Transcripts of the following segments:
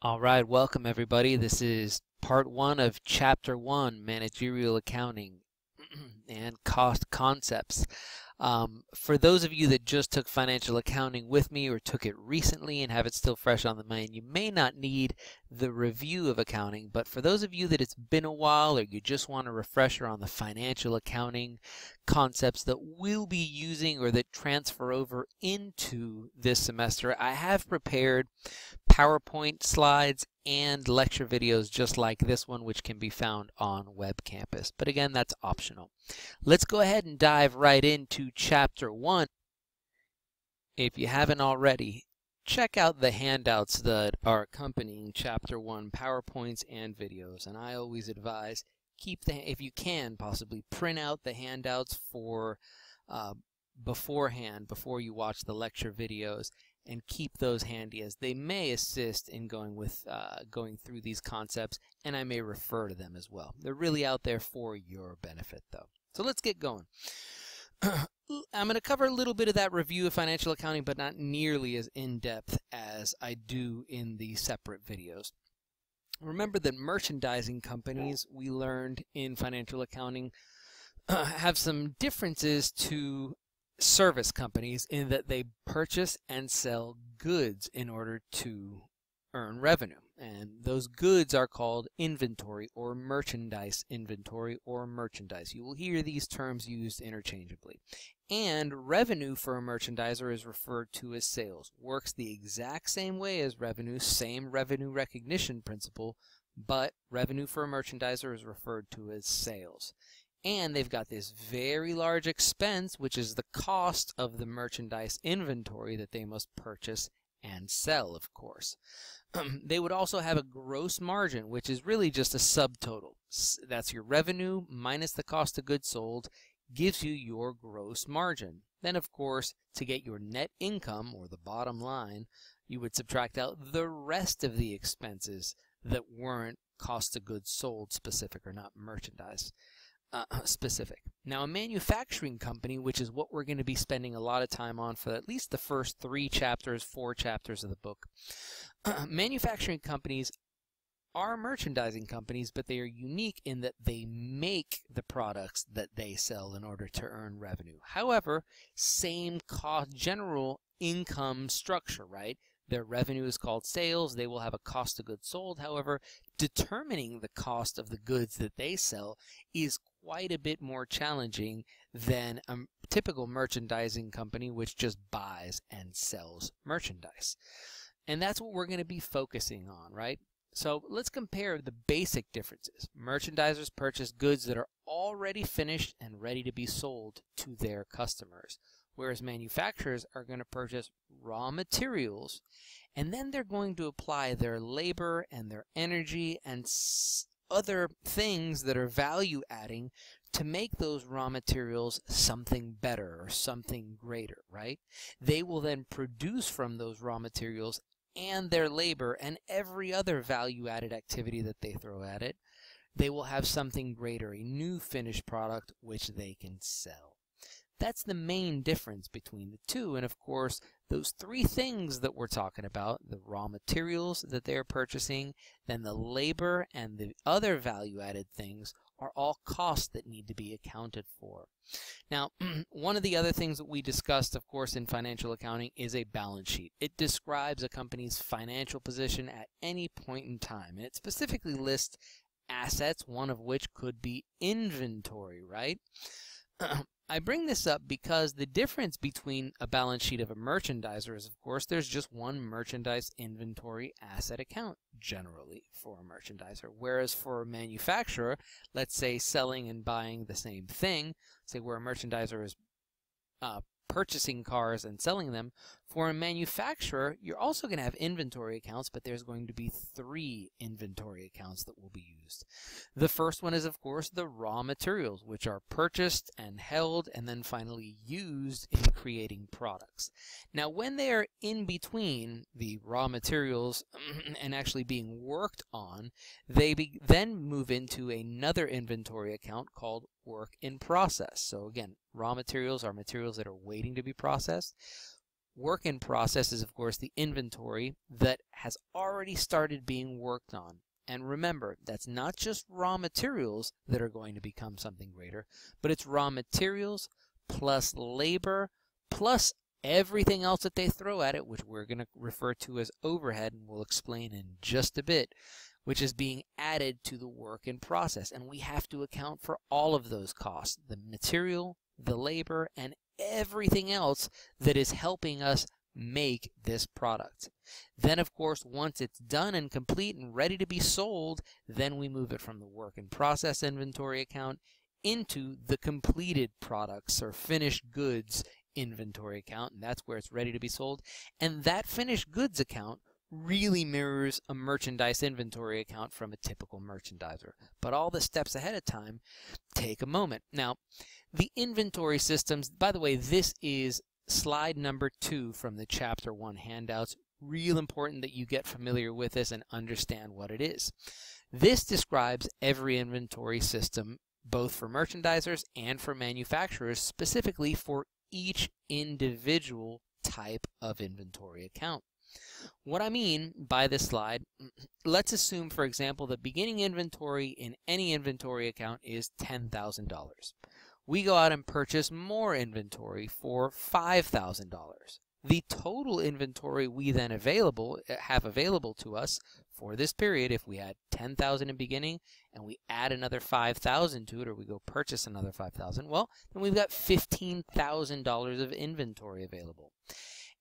All right, welcome everybody. This is part one of chapter one, managerial accounting and cost concepts. For those of you that just took financial accounting with me or took it recently and have it still fresh on the mind, you may not need the review of accounting, but for those of you that it's been a while or you just want a refresher on the financial accounting concepts that we'll be using or that transfer over into this semester, I have prepared PowerPoint slides and lecture videos just like this one, which can be found on Web Campus. But again, that's optional. Let's go ahead and dive right into chapter one. If you haven't already, check out the handouts that are accompanying chapter one, PowerPoints and videos. And I always advise if you can possibly print out the handouts for beforehand, before you watch the lecture videos, and keep those handy, as they may assist in going through these concepts, and I may refer to them as well. They're really out there for your benefit though. So let's get going. I'm going to cover a little bit of that review of financial accounting, but not nearly as in-depth as I do in the separate videos. Remember that merchandising companies, we learned in financial accounting, have some differences to service companies in that they purchase and sell goods in order to earn revenue. And those goods are called inventory or merchandise inventory or merchandise. You will hear these terms used interchangeably. And revenue for a merchandiser is referred to as sales. Works the exact same way as revenue, same revenue recognition principle, but revenue for a merchandiser is referred to as sales. And they've got this very large expense, which is the cost of the merchandise inventory that they must purchase and sell, of course. They would also have a gross margin, which is really just a subtotal. That's your revenue minus the cost of goods sold, gives you your gross margin. Then, of course, to get your net income, or the bottom line, you would subtract out the rest of the expenses that weren't cost of goods sold specific or not merchandise specific. Now, a manufacturing company, which is what we're going to be spending a lot of time on for at least the first 4 chapters of the book. Manufacturing companies are merchandising companies, but they are unique in that they make the products that they sell in order to earn revenue. However, same cost, general income structure, right? Their revenue is called sales. They will have a cost of goods sold. However, determining the cost of the goods that they sell is quite a bit more challenging than a typical merchandising company, which just buys and sells merchandise. And that's what we're going to be focusing on, right? So let's compare the basic differences. Merchandisers purchase goods that are already finished and ready to be sold to their customers, whereas manufacturers are going to purchase raw materials, and then they're going to apply their labor and their energy and other things that are value adding to make those raw materials something better or something greater, right? They will then produce from those raw materials and their labor and every other value added activity that they throw at it. They will have something greater, a new finished product which they can sell. That's the main difference between the two. And of course, those 3 things that we're talking about, the raw materials that they're purchasing, then the labor and the other value-added things, are all costs that need to be accounted for. Now, one of the other things that we discussed, of course, in financial accounting is a balance sheet. It describes a company's financial position at any point in time. And it specifically lists assets, one of which could be inventory, right? I bring this up because the difference between a balance sheet of a merchandiser is, of course, there's just one merchandise inventory asset account generally for a merchandiser. Whereas for a manufacturer, let's say selling and buying the same thing, say where a merchandiser is purchasing cars and selling them, for a manufacturer, you're also going to have inventory accounts, but there's going to be 3 inventory accounts that will be used. The first one is, of course, the raw materials, which are purchased and held and then finally used in creating products. Now, when they are in between the raw materials and actually being worked on, they then move into another inventory account called work in process. So again, raw materials are materials that are waiting to be processed. Work in process is, of course, the inventory that has already started being worked on. And remember, that's not just raw materials that are going to become something greater, but it's raw materials plus labor plus everything else that they throw at it, which we're going to refer to as overhead, and we'll explain in just a bit, which is being added to the work in process. And we have to account for all of those costs, the material, the labor, and everything else that is helping us make this product. Then, of course, once it's done and complete and ready to be sold, then we move it from the work in process inventory account into the completed products or finished goods inventory account, and that's where it's ready to be sold. And that finished goods account really mirrors a merchandise inventory account from a typical merchandiser. But all the steps ahead of time take a moment. Now, the inventory systems, by the way, this is slide number 2 from the Chapter 1 handouts. Real important that you get familiar with this and understand what it is. This describes every inventory system, both for merchandisers and for manufacturers, specifically for each individual type of inventory account. What I mean by this slide, let's assume, for example, the beginning inventory in any inventory account is $10,000. We go out and purchase more inventory for $5,000. The total inventory we then have available to us for this period, if we had $10,000 in beginning and we add another $5,000 to it, or we go purchase another $5,000, well, then we've got $15,000 of inventory available.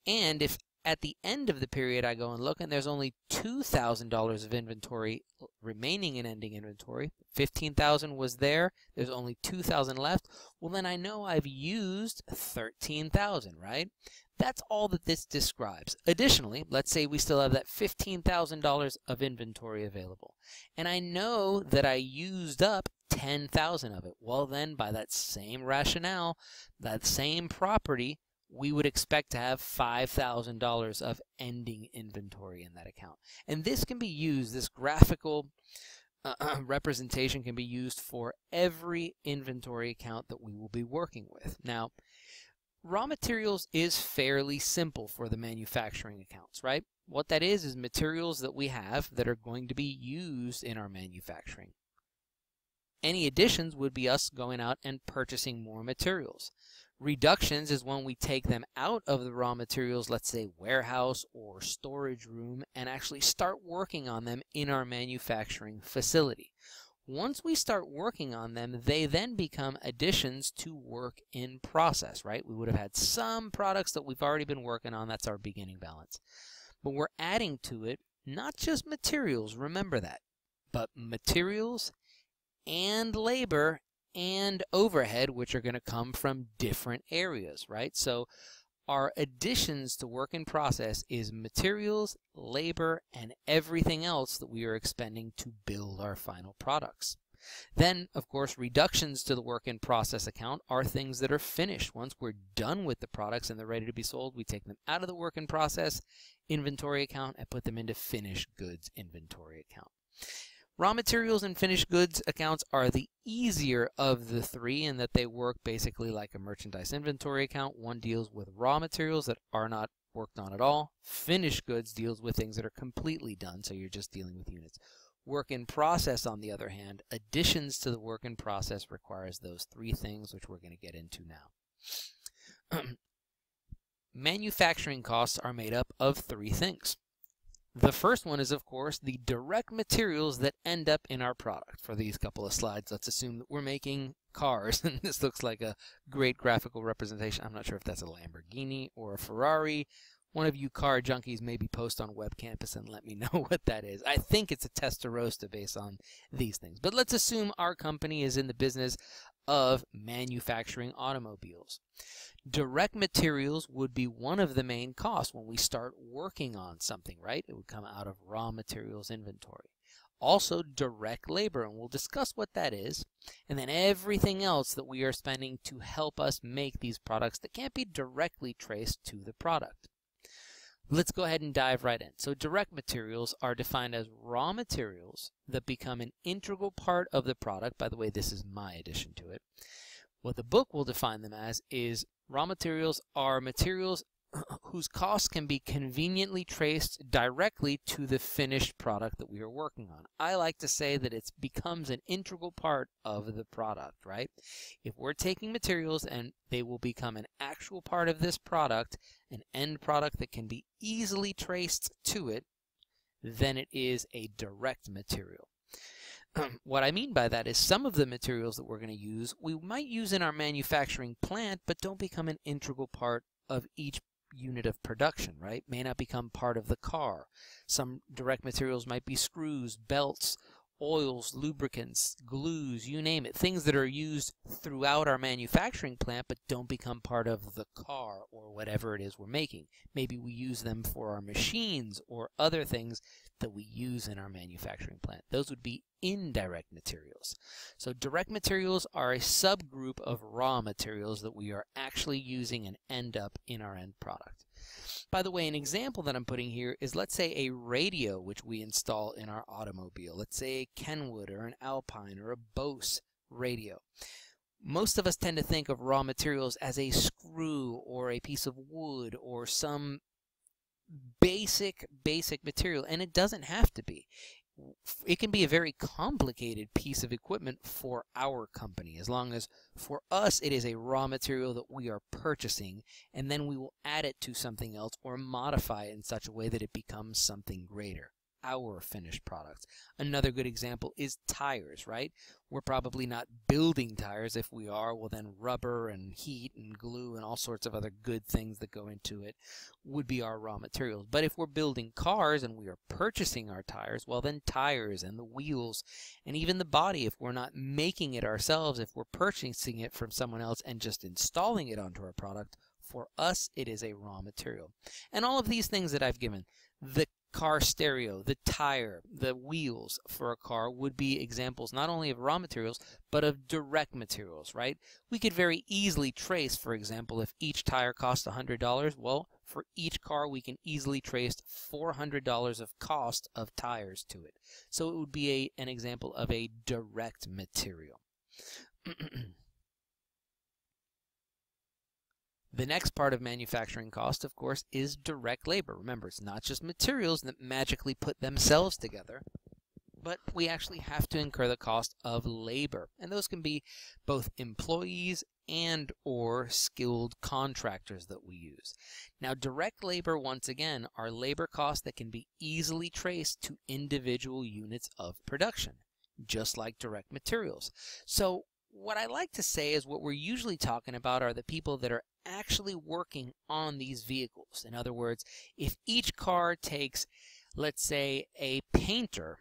And if at the end of the period I go and look and there's only $2,000 of inventory remaining in ending inventory, $15,000 was there, there's only $2,000 left, well then I know I've used $13,000, right? That's all that this describes. Additionally, let's say we still have that $15,000 of inventory available, and I know that I used up $10,000 of it. Well then, by that same rationale, that same property, we would expect to have $5,000 of ending inventory in that account. And this can be used, this graphical representation can be used for every inventory account that we will be working with. Now, raw materials is fairly simple for the manufacturing accounts, right? What that is materials that we have that are going to be used in our manufacturing. Any additions would be us going out and purchasing more materials. Reductions is when we take them out of the raw materials, let's say warehouse or storage room, and actually start working on them in our manufacturing facility. Once we start working on them, they then become additions to work in process, right? We would have had some products that we've already been working on. That's our beginning balance. But we're adding to it not just materials, remember that, but materials and labor and overhead, which are going to come from different areas, right? So our additions to work in process is materials, labor, and everything else that we are expending to build our final products. Then, of course, reductions to the work in process account are things that are finished. Once we're done with the products and they're ready to be sold, we take them out of the work in process inventory account and put them into finished goods inventory account. Raw materials and finished goods accounts are the easier of the three in that they work basically like a merchandise inventory account. One deals with raw materials that are not worked on at all. Finished goods deals with things that are completely done, so you're just dealing with units. Work in process, on the other hand, additions to the work in process requires those three things, which we're going to get into now. Manufacturing costs are made up of three things. The first one is, of course, the direct materials that end up in our product. For these couple of slides, let's assume that we're making cars, and this looks like a great graphical representation. I'm not sure if that's a Lamborghini or a Ferrari. One of you car junkies maybe post on Web Campus and let me know what that is. I think it's a Testarossa based on these things. But let's assume our company is in the business of manufacturing automobiles. Direct materials would be one of the main costs when we start working on something, right? It would come out of raw materials inventory. Also, direct labor, and we'll discuss what that is. And then everything else that we are spending to help us make these products that can't be directly traced to the product. Let's go ahead and dive right in. So direct materials are defined as raw materials that become an integral part of the product. By the way, this is my addition to it. What the book will define them as is raw materials are materials whose costs can be conveniently traced directly to the finished product that we are working on. I like to say that it becomes an integral part of the product, right? If we're taking materials and they will become an actual part of this product, an end product that can be easily traced to it, then it is a direct material. What I mean by that is some of the materials that we're going to use, we might use in our manufacturing plant, but don't become an integral part of each unit of production, right? May not become part of the car. Some direct materials might be screws, belts, oils, lubricants, glues, you name it. Things that are used throughout our manufacturing plant but don't become part of the car or whatever it is we're making. Maybe we use them for our machines or other things that we use in our manufacturing plant. Those would be indirect materials. So direct materials are a subgroup of raw materials that we are actually using and end up in our end product. By the way, an example that I'm putting here is, let's say, a radio which we install in our automobile. Let's say a Kenwood or an Alpine or a Bose radio. Most of us tend to think of raw materials as a screw or a piece of wood or some basic material, and it doesn't have to be. It can be a very complicated piece of equipment for our company, as long as for us it is a raw material that we are purchasing, and then we will add it to something else or modify it in such a way that it becomes something greater, our finished product. Another good example is tires, right? We're probably not building tires. If we are, well then rubber and heat and glue and all sorts of other good things that go into it would be our raw materials. But if we're building cars and we are purchasing our tires, well then tires and the wheels and even the body, if we're not making it ourselves, if we're purchasing it from someone else and just installing it onto our product, for us it is a raw material. And all of these things that I've given, the car stereo, the tire, the wheels for a car would be examples not only of raw materials, but of direct materials, right? We could very easily trace, for example, if each tire cost $100, well, for each car we can easily trace $400 of cost of tires to it. So it would be an example of a direct material. The next part of manufacturing cost, of course, is direct labor. Remember, it's not just materials that magically put themselves together, but we actually have to incur the cost of labor. And those can be both employees and or skilled contractors that we use. Now, direct labor, once again, are labor costs that can be easily traced to individual units of production, just like direct materials. So what I like to say is what we're usually talking about are the people that are actually working on these vehicles. In other words, if each car takes, let's say, a painter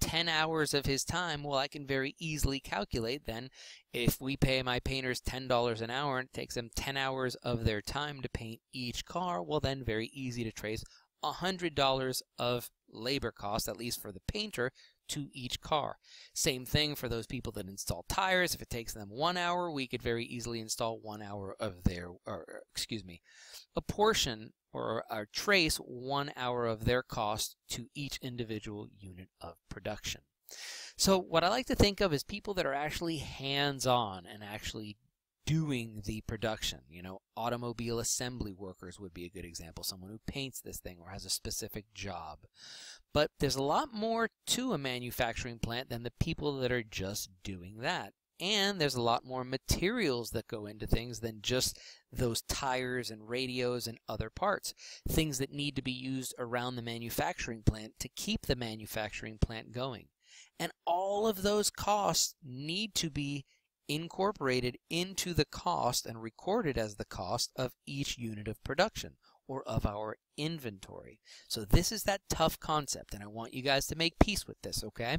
10 hours of his time, well, I can very easily calculate then if we pay my painters $10 an hour and it takes them 10 hours of their time to paint each car, well, then very easy to trace $100 of labor cost, at least for the painter, to each car. Same thing for those people that install tires. If it takes them 1 hour, we could very easily install 1 hour of their, a portion or trace 1 hour of their cost to each individual unit of production. So what I like to think of is people that are actually hands-on and actually doing the production. You know, automobile assembly workers would be a good example, someone who paints this thing or has a specific job. But there's a lot more to a manufacturing plant than the people that are just doing that. And there's a lot more materials that go into things than just those tires and radios and other parts. Things that need to be used around the manufacturing plant to keep the manufacturing plant going. And all of those costs need to be incorporated into the cost and recorded as the cost of each unit of production or of our inventory. So this is that tough concept, and I want you guys to make peace with this, okay?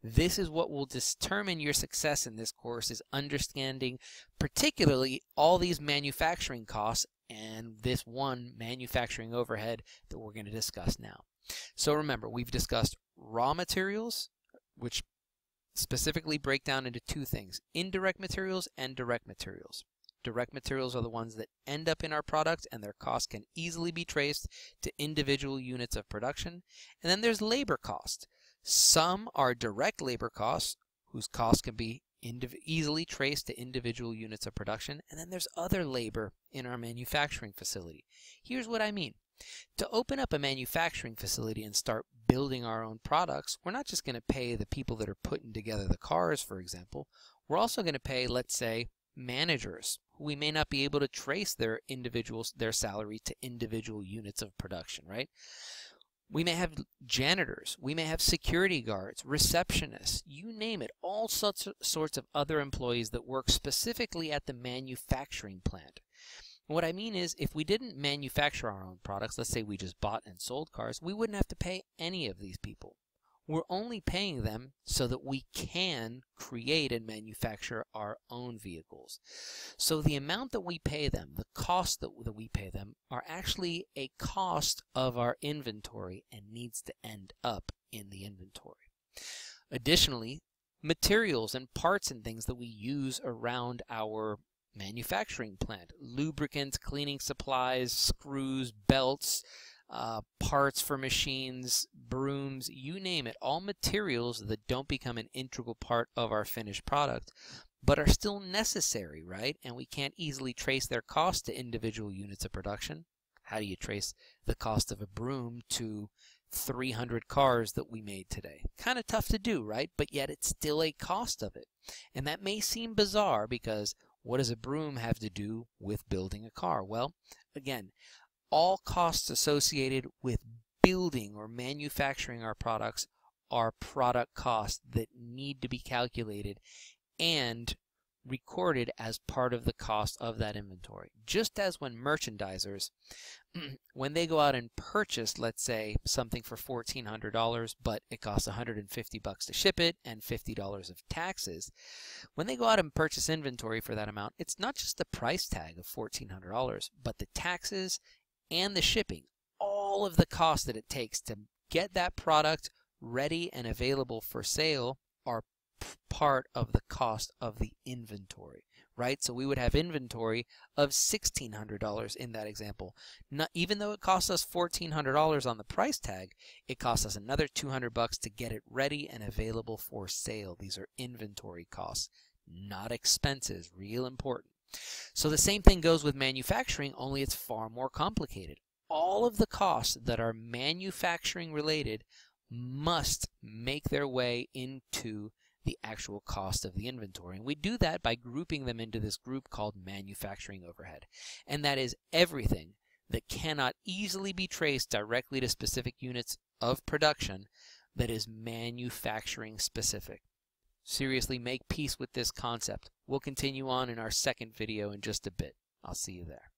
This is what will determine your success in this course, is understanding particularly all these manufacturing costs and this one manufacturing overhead that we're going to discuss now. So remember, we've discussed raw materials, which specifically break down into two things: indirect materials and direct materials. Direct materials are the ones that end up in our product and their costs can easily be traced to individual units of production. And then there's labor cost. Some are direct labor costs whose costs can be easily traced to individual units of production, and then there's other labor in our manufacturing facility. Here's what I mean. To open up a manufacturing facility and start building our own products, we're not just going to pay the people that are putting together the cars, for example. We're also going to pay, let's say, managers who we may not be able to trace their salary to individual units of production, right? We may have janitors, we may have security guards, receptionists, you name it, all sorts of other employees that work specifically at the manufacturing plant. What I mean is, if we didn't manufacture our own products, let's say we just bought and sold cars, we wouldn't have to pay any of these people. We're only paying them so that we can create and manufacture our own vehicles. So the amount that we pay them, the cost that we pay them, are actually a cost of our inventory and needs to end up in the inventory. Additionally, materials and parts and things that we use around our manufacturing plant, lubricants, cleaning supplies, screws, belts, parts for machines, brooms, you name it, all materials that don't become an integral part of our finished product, but are still necessary, right? And we can't easily trace their cost to individual units of production. How do you trace the cost of a broom to 300 cars that we made today? Kind of tough to do, right? But yet it's still a cost of it. And that may seem bizarre because what does a broom have to do with building a car? Well, again, all costs associated with building or manufacturing our products are product costs that need to be calculated and recorded as part of the cost of that inventory. Just as when merchandisers, when they go out and purchase, let's say, something for $1,400, but it costs $150 to ship it and $50 of taxes, when they go out and purchase inventory for that amount, it's not just the price tag of $1,400, but the taxes and the shipping, all of the cost that it takes to get that product ready and available for sale are part of the cost of the inventory, right? So we would have inventory of $1,600 in that example. Even though it costs us $1,400 on the price tag, it costs us another $200 to get it ready and available for sale. These are inventory costs, not expenses. Real important. So the same thing goes with manufacturing, only it's far more complicated. All of the costs that are manufacturing related must make their way into the actual cost of the inventory. And we do that by grouping them into this group called manufacturing overhead. And that is everything that cannot easily be traced directly to specific units of production that is manufacturing specific. Seriously, make peace with this concept. We'll continue on in our second video in just a bit. I'll see you there.